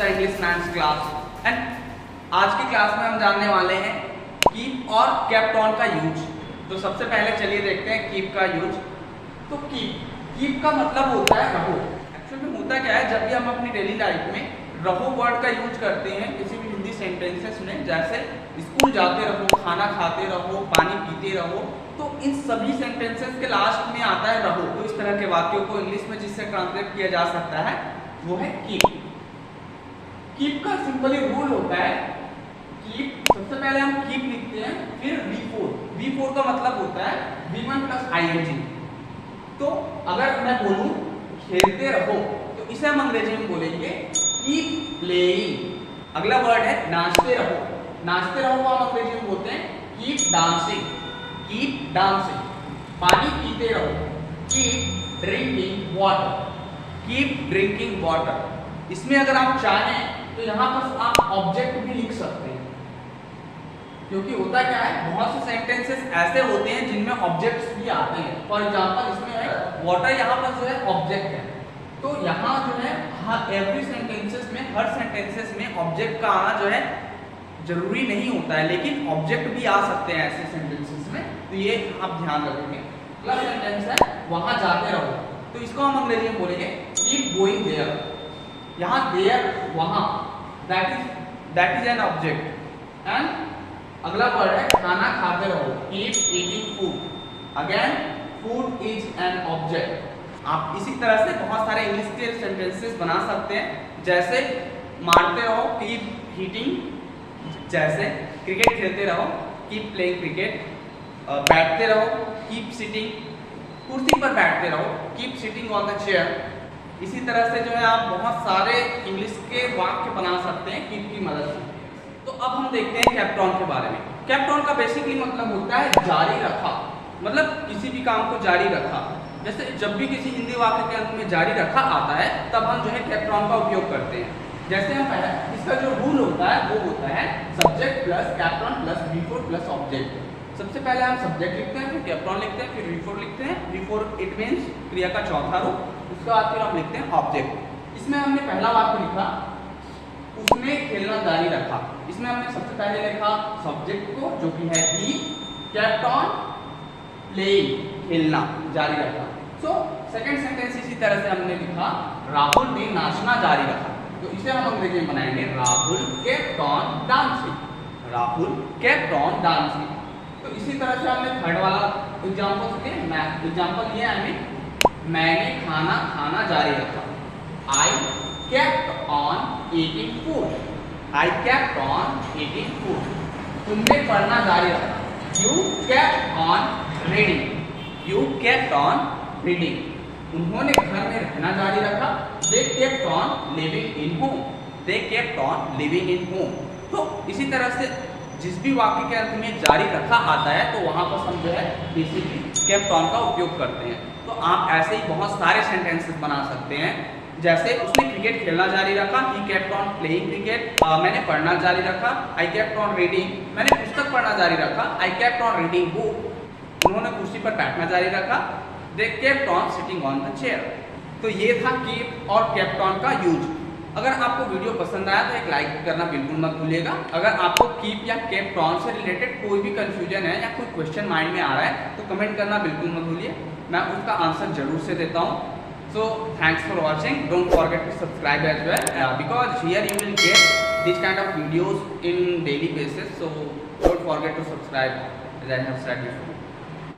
The English 9th class and आज की class में हम जानने वाले हैं कीप और केप्ट ऑन का यूज। तो सबसे पहले चलिए देखते हैं कीप का यूज। तो कीप का मतलब होता है रहो। एक्चुअली में होता क्या है, जब भी हम अपनी डेली लाइफ में रहो वर्ड का यूज करते हैं किसी भी हिंदी सेंटेंसेस में, जैसे स्कूल जाते रहो, खाना खाते रहो, पानी पीते रहो, तो इन सभी सेंटेंसेस के लास्ट में आता है रहो। तो इस तरह के वाक्यों को इंग्लिश में जिससे ट्रांसलेट किया जा सकता है वो है कीप। कीप का सिंपली रूल होता है कीप, सबसे पहले हम कीप लिखते हैं, फिर V4 का मतलब होता है V1 + ing। तो अगर मैं बोलूं खेलते रहो तो इसे हम अंग्रेजी में बोलेंगे कीप प्लेइंग। अगला वर्ड है नाचते रहो। नाचते रहो को हम अंग्रेजी में बोलते हैं कीप डांसिंग। पानी पीते रहो, कीप ड्रिंकिंग वाटर। इसमें अगर आप चाहें तो यहाँ पर आप ऑब्जेक्ट भी लिख सकते हैं, क्योंकि होता क्या है, बहुत से सेंटेंसेस ऐसे होते हैं जिनमें ऑब्जेक्ट्स भी आते हैं। फॉर एग्जांपल इसमें है वाटर, यहाँ पर जो है ऑब्जेक्ट है। तो यहाँ जो है एवरी सेंटेंसेस में, हर सेंटेंसेस में ऑब्जेक्ट का आना जो है जरूरी नहीं होता है, लेकिन ऑब्जेक्ट भी आ सकते हैं ऐसे सेंटेंसेस में। तो ये आप ध्यान रखेंगे। अगला सेंटेंस है वहां जाते रहो, तो इसको हम अंग्रेजी में बोलेंगे कीप गोइंग देयर। यहाँ देयर वहां, that is an object. And अगला वर्ड है खाना खाते रहो, keep eating food. Again food is an object. आप इसी तरह से बहुत सारे इंग्लिश के सेंटेंसेस बना सकते हैं, जैसे मारते रहो कीप हिटिंग, जैसे क्रिकेट खेलते रहो कीप प्लेइंग क्रिकेट, बैठते रहो कीप सिटिंग, कुर्सी पर बैठते रहो keep sitting on the chair. इसी तरह से जो है आप बहुत सारे इंग्लिश के वाक्य बना सकते हैं कीप की मदद से। तो अब हम देखते हैं केप्ट ऑन के बारे में। केप्ट ऑन का बेसिकली मतलब होता है जारी रखा, मतलब किसी भी काम को जारी रखा। जैसे जब भी किसी हिंदी वाक्य के अंत में जारी रखा आता है तब हम जो है केप्ट ऑन का उपयोग करते हैं। जैसे हम पहले इसका जो रूल होता है वो होता है subject plus kept on plus V4 plus object. सबसे पहले हम सब्जेक्ट लिखते हैं, फिर केप्ट ऑन लिखते हैं, फिर V4 लिखते हैं। V4 इट मीन्स क्रिया का चौथा रूप। उसके बाद फिर हम लिखते हैं ऑब्जेक्ट। इसमें हमने पहला वाक्य लिखा, उसने खेलना जारी रखा। इसमें हमने सबसे पहले लिखा सब्जेक्ट को, जो कि है ही, केप्ट ऑन प्लेइंग खेलना जारी रखा। सो सेकंड सेंटेंस इसी तरह से हमने लिखा राहुल ने नाचना जारी रखा। तो इसे हम अंग्रेजी में बनाएंगे राहुल केप्ट ऑन डांसिंग। तो इसी तरह से हमने थर्ड वाला एग्जांपल लिया है, मैंने खाना जारी रखा। I kept on eating food। तुमने पढ़ना जारी रखा। You kept on reading। उन्होंने घर में रहना जारी रखा। They kept on living in home। तो इसी तरह से जिस भी वाक्य के अंत में जारी रखा आता है तो वहां पर हम जो है बेसिकली केप्ट ऑन का उपयोग करते हैं। तो आप ऐसे ही बहुत सारे सेंटेंसेस बना सकते हैं, जैसे उसने क्रिकेट खेलना जारी रखा, he kept on playing cricket। मैंने पढ़ना जारी रखा, I kept on reading। मैंने पुस्तक पढ़ना जारी रखा, I kept on reading book। उन्होंने कुर्सी पर बैठना जारी रखा, they kept on sitting on the chair। तो ये था कीप और केप्ट ऑन का यूज। अगर आपको वीडियो पसंद आया तो एक लाइक करना बिल्कुल मत भूलिएगा। अगर आपको कीप या केप्ट ऑन से रिलेटेड कोई भी कंफ्यूजन है या कोई क्वेश्चन माइंड में आ रहा है तो कमेंट करना बिल्कुल मत भूलिए, मैं उसका आंसर जरूर से देता हूँ। So thanks for watching. Don't forget to subscribe as well, because here you will get this kind of videos in daily basis. So don't forget to subscribe, as I have said before.